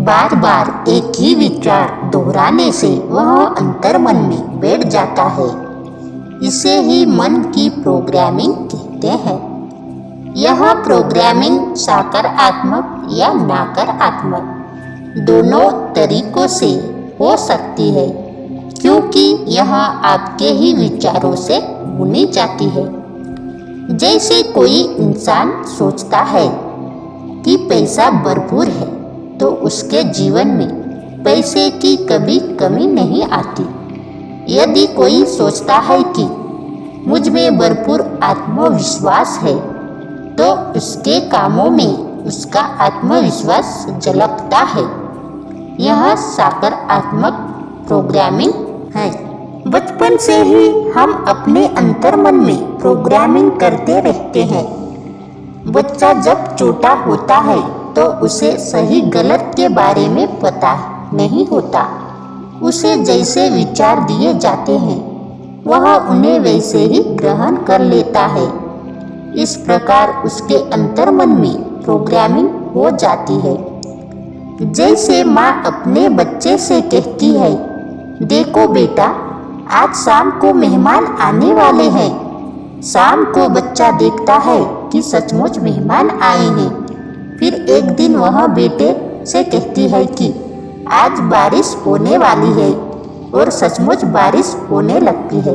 बार बार एक ही विचार दोहराने से वह अंतर्मन में बैठ जाता है। इसे ही मन की प्रोग्रामिंग कहते हैं। यह प्रोग्रामिंग सकारात्मक या नकारात्मक दोनों तरीकों से हो सकती है, क्योंकि यह आपके ही विचारों से बुनी जाती है। जैसे कोई इंसान सोचता है कि पैसा भरपूर है तो उसके जीवन में पैसे की कभी कमी नहीं आती। यदि कोई सोचता है कि मुझ में भरपूर आत्मविश्वास है तो उसके कामों में उसका आत्मविश्वास झलकता है। यह सकारात्मक प्रोग्रामिंग है। बचपन से ही हम अपने अंतर्मन में प्रोग्रामिंग करते रहते हैं। बच्चा जब छोटा होता है तो उसे सही गलत के बारे में पता नहीं होता। उसे जैसे विचार दिए जाते हैं वह उन्हें वैसे ही ग्रहण कर लेता है। इस प्रकार उसके अंतर्मन में प्रोग्रामिंग हो जाती है। जैसे माँ अपने बच्चे से कहती है, देखो बेटा, आज शाम को मेहमान आने वाले हैं। शाम को बच्चा देखता है कि सचमुच मेहमान आए हैं। फिर एक दिन वह बेटे से कहती है कि आज बारिश होने वाली है, और सचमुच बारिश होने लगती है।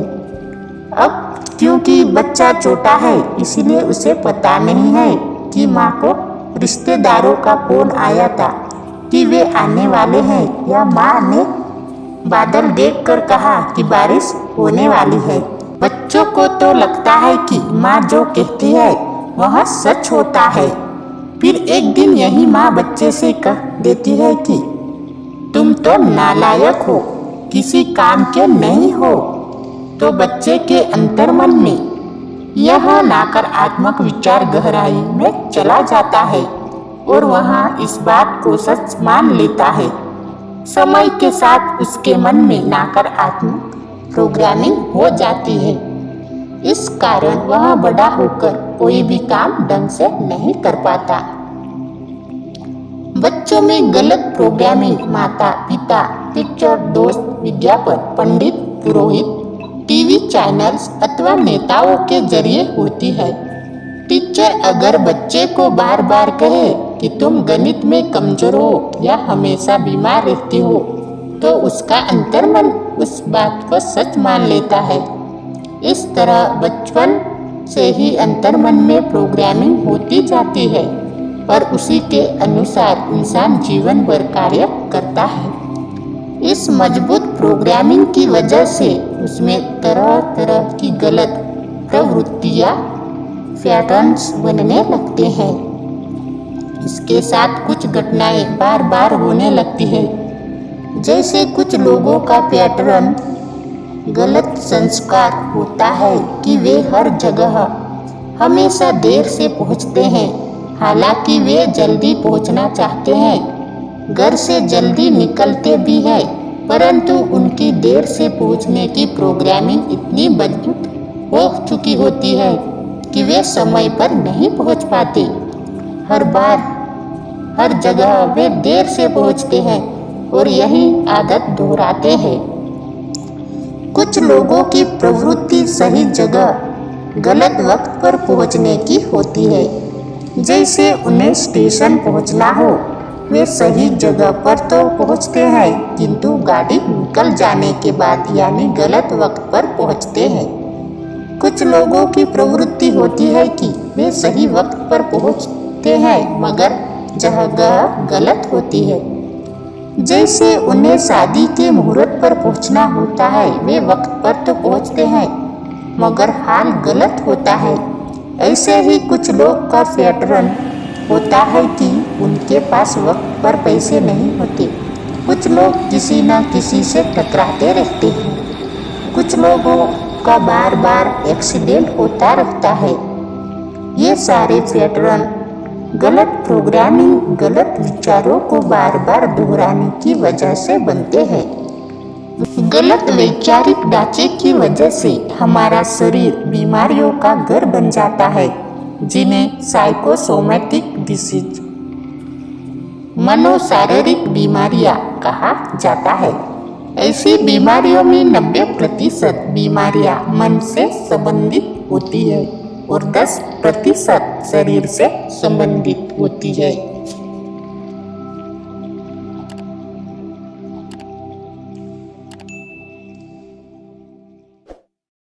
अब क्योंकि बच्चा छोटा है इसलिए उसे पता नहीं है कि माँ को रिश्तेदारों का फोन आया था कि वे आने वाले हैं, या माँ ने बादल देखकर कहा कि बारिश होने वाली है। बच्चों को तो लगता है कि माँ जो कहती है वह सच होता है। फिर एक दिन यही माँ बच्चे से कह देती है कि तुम तो नालायक हो, किसी काम के नहीं हो। तो बच्चे के अंतर्मन में यह नकारात्मक विचार गहराई में चला जाता है और वहाँ इस बात को सच मान लेता है। समय के साथ उसके मन में नकारात्मक प्रोग्रामिंग हो जाती है। इस कारण वह बड़ा होकर कोई भी काम ढंग से नहीं कर पाता। बच्चों में गलत प्रोग्रामिंग माता पिता, टीचर, दोस्त, विज्ञापन, पंडित, पुरोहित, टीवी चैनल्स अथवा नेताओं के जरिए होती है। टीचर अगर बच्चे को बार बार कहे कि तुम गणित में कमजोर हो या हमेशा बीमार रहती हो, तो उसका अंतर्मन उस बात को सच मान लेता है। इस तरह बचपन से ही अंतर्मन में प्रोग्रामिंग होती जाती है और उसी के अनुसार इंसान जीवन भर कार्य करता है। इस मजबूत प्रोग्रामिंग की वजह से उसमें तरह तरह की गलत प्रवृत्तियाँ, पैटर्न्स बनने लगते हैं। इसके साथ कुछ घटनाएं बार बार होने लगती है। जैसे कुछ लोगों का पैटर्न गलत संस्कार होता है कि वे हर जगह हमेशा देर से पहुंचते हैं, हालांकि वे जल्दी पहुंचना चाहते हैं। घर से जल्दी निकलते भी हैं, परंतु उनकी देर से पहुंचने की प्रोग्रामिंग इतनी मजबूत हो चुकी होती है कि वे समय पर नहीं पहुंच पाते। हर बार हर जगह वे देर से पहुंचते हैं और यही आदत दोहराते हैं। कुछ लोगों की प्रवृत्ति सही जगह गलत वक्त पर पहुंचने की होती है। जैसे उन्हें स्टेशन पहुंचना हो, वे सही जगह पर तो पहुंचते हैं, किंतु गाड़ी निकल जाने के बाद यानी गलत वक्त पर पहुंचते हैं। कुछ लोगों की प्रवृत्ति होती है कि वे सही वक्त पर पहुंचते हैं मगर जगह गलत होती है। जैसे उन्हें शादी के मुहूर्त पर पहुंचना होता है, वे वक्त पर तो पहुंचते हैं मगर हाल गलत होता है। ऐसे ही कुछ लोग का पैटर्न होता है कि उनके पास वक्त पर पैसे नहीं होते। कुछ लोग किसी न किसी से टकराते रहते हैं। कुछ लोगों का बार बार एक्सीडेंट होता रहता है। ये सारे पैटर्न गलत प्रोग्रामिंग, गलत विचारों को बार बार दोहराने की वजह से बनते हैं। गलत वैचारिक ढांचे की वजह से हमारा शरीर बीमारियों का घर बन जाता है, जिन्हें साइकोसोमैटिक डिसीज मनोशारीरिक बीमारियां कहा जाता है। ऐसी बीमारियों में 90% बीमारियां मन से संबंधित होती है और 10% शरीर से संबंधित होती है।